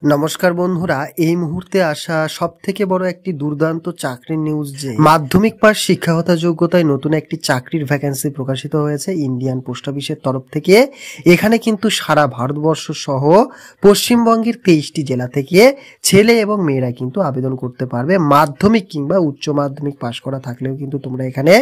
নমস্কার বন্ধুরা, এই মুহূর্তে আসা সবথেকে বড় একটি দুর্দান্ত চাকরির নিউজ যে মাধ্যমিক পাস শিক্ষাগত যোগ্যতায় নতুন একটি চাকরির ভ্যাকেন্সি প্রকাশিত হয়েছে ইন্ডিয়ান পোস্ট অফিসের তরফ থেকে। এখানে কিন্তু সারা ভারতবর্ষ সহ পশ্চিমবঙ্গের 23টি জেলা থেকে ছেলে এবং মেয়েরা কিন্তু আবেদন করতে পারবে। মাধ্যমিক কিংবা উচ্চ মাধ্যমিক পাশ করা থাকলেও কিন্তু তোমরা এখানে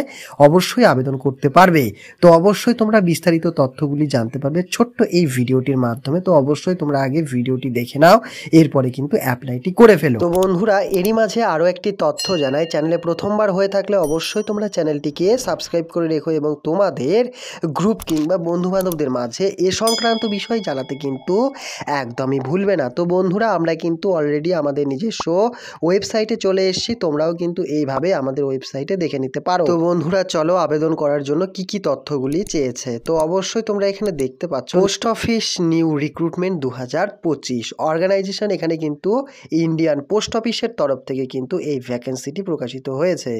অবশ্যই আবেদন করতে পারবে। তো অবশ্যই তোমরা বিস্তারিত তথ্যগুলি জানতে পারবে ছোট্ট এই ভিডিওটির মাধ্যমে। তো অবশ্যই তোমরা আগে ভিডিওটি দেখে নাও, এরপরে কিন্তু অ্যাপ্লাইটি করে ফেলো। তো বন্ধুরা, এরই মাঝে আরও একটি তথ্য জানাই, চ্যানেলে প্রথমবার হয়ে থাকলে অবশ্যই তোমরা চ্যানেলটিকে সাবস্ক্রাইব করে রেখো এবং তোমাদের গ্রুপ কিংবা বন্ধু বান্ধবদের মাঝে এ সংক্রান্ত বিষয় জানাতে কিন্তু একদমই ভুলবে না। তো বন্ধুরা, আমরা কিন্তু অলরেডি আমাদের নিজস্ব ওয়েবসাইটে চলে এসেছি, তোমরাও কিন্তু এইভাবে আমাদের ওয়েবসাইটে দেখে নিতে পারো। তো বন্ধুরা চলো, আবেদন করার জন্য কি কি তথ্যগুলি চেয়েছে তো অবশ্যই তোমরা এখানে দেখতে পাচ্ছ, post office new recruitment 2025 organization. এখানে কিন্তু ইন্ডিয়ান পোস্ট অফিসের তরফ থেকে কিন্তু এই ভ্যাকেন্সিটি প্রকাশিত হয়েছে,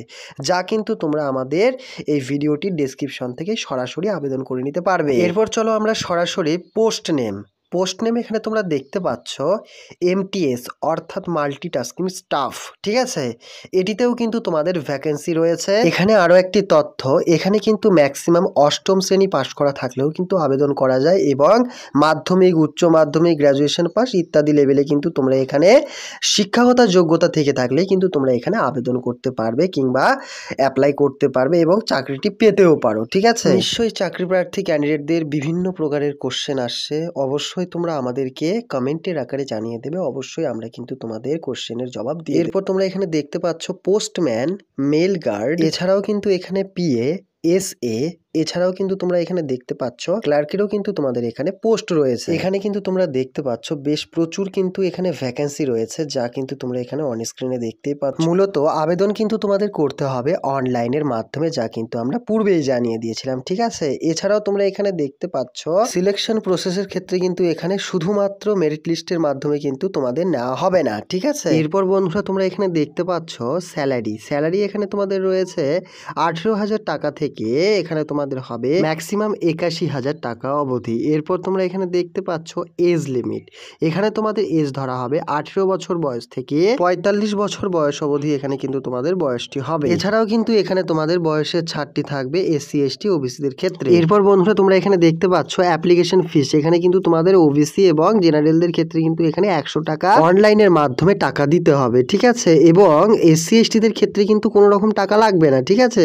যা কিন্তু তোমরা আমাদের এই ভিডিওটির ডেসক্রিপশন থেকে সরাসরি আবেদন করে নিতে পারবে। এরপর চলো আমরা সরাসরি পোস্ট নেম এখানে তোমরা দেখতে পাচ্ছ MTS অর্থাৎ মাল্টিটাস্কিং স্টাফ, ঠিক আছে। এটিতেও কিন্তু তোমাদের ভ্যাকেন্সি রয়েছে। এখানে আরও একটি তথ্য, এখানে কিন্তু ম্যাক্সিমাম অষ্টম শ্রেণী পাশ করা থাকলেও কিন্তু আবেদন করা যায় এবং মাধ্যমিক, উচ্চ মাধ্যমিক, গ্র্যাজুয়েশন পাস ইত্যাদি লেভেলে কিন্তু তোমরা এখানে শিক্ষাগত যোগ্যতা থেকে থাকলেই কিন্তু তোমরা এখানে আবেদন করতে পারবে কিংবা অ্যাপ্লাই করতে পারবে এবং চাকরিটি পেতেও পারো, ঠিক আছে। নিশ্চয়ই চাকরি প্রার্থী ক্যান্ডিডেটদের বিভিন্ন প্রকারের কোশ্চেন আসছে, অবশ্যই তোমরা আমাদেরকে কমেন্টের আকারে জানিয়ে দেবে, অবশ্যই আমরা কিন্তু তোমাদের কোশ্চেনের জবাব দিই। এরপর তোমরা এখানে দেখতে পাচ্ছ পোস্টম্যান, মেল গার্ড, এছাড়াও কিন্তু এখানে PA, SA, এছাড়াও কিন্তু তোমরা এখানে দেখতে পাচ্ছ ক্লার্কেরও কিন্তু তোমাদের এখানে পোস্ট রয়েছে। এখানে কিন্তু তোমরা দেখতে পাচ্ছ বেশ প্রচুর কিন্তু এখানে ভ্যাকেন্সি রয়েছে, যা কিন্তু তোমরা এখানে অন স্ক্রিনে দেখতেই পাচ্ছ। মূলত আবেদন কিন্তু তোমাদের করতে হবে অনলাইনের মাধ্যমে, যা কিন্তু আমরা পূর্বেই জানিয়ে দিয়েছিলাম, ঠিক আছে। এছাড়াও তোমরা এখানে দেখতে পাচ্ছ সিলেকশন প্রসেসের ক্ষেত্রে কিন্তু এখানে শুধুমাত্র মেরিট লিস্টের মাধ্যমে কিন্তু তোমাদের নেওয়া হবে না, ঠিক আছে। এরপর বন্ধুরা তোমরা এখানে দেখতে পাচ্ছ স্যালারি এখানে তোমাদের রয়েছে 18,000 টাকা থেকে এখানে তোমাদের হবে ম্যাক্সিমাম 81,000 টাকা অবধি। এরপর তোমরা এখানে দেখতে পাচ্ছ এজ লিমিট, এখানে তোমাদের এজ ধরা হবে 18 বছর বয়স থেকে 45 বছর বয়স অবধি এখানে কিন্তু তোমাদের বয়সটি হবে। এছাড়াও কিন্তু এখানে তোমাদের বয়সের ছাড়টি থাকবে SC ST OBC দের ক্ষেত্রে। এরপর বন্ধুরা তোমরা এখানে দেখতে পাচ্ছ অ্যাপ্লিকেশন ফিস, এখানে কিন্তু তোমাদের OBC এবং জেনারেলদের ক্ষেত্রে কিন্তু এখানে 100 টাকা অনলাইনের মাধ্যমে টাকা দিতে হবে, ঠিক আছে। এবং SC ST দের ক্ষেত্রে কিন্তু কোনো রকম টাকা লাগবে না, ঠিক আছে।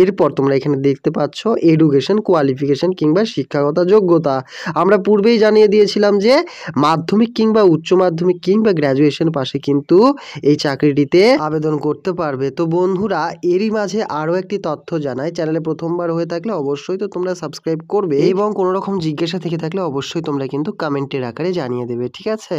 এরপর তোমরা এখানে দেখতে পাচ্ছ এডুকেশন কোয়ালিফিকেশন কিংবা শিক্ষাগত যোগ্যতা। আমরা পূর্বেই জানিয়ে দিয়েছিলাম যে মাধ্যমিক কিংবা উচ্চ মাধ্যমিক কিংবা গ্র্যাজুয়েশন পাশে কিন্তু এই চাকরিটিতে আবেদন করতে পারবে। তো বন্ধুরা, এরই মাঝে আরও একটি তথ্য জানাই, চ্যানেলে প্রথমবার হয়ে থাকলে অবশ্যই তো তোমরা সাবস্ক্রাইব করবে এবং কোনো রকম জিজ্ঞাসা থেকে থাকলে অবশ্যই তোমরা কিন্তু কমেন্টের আকারে জানিয়ে দেবে, ঠিক আছে।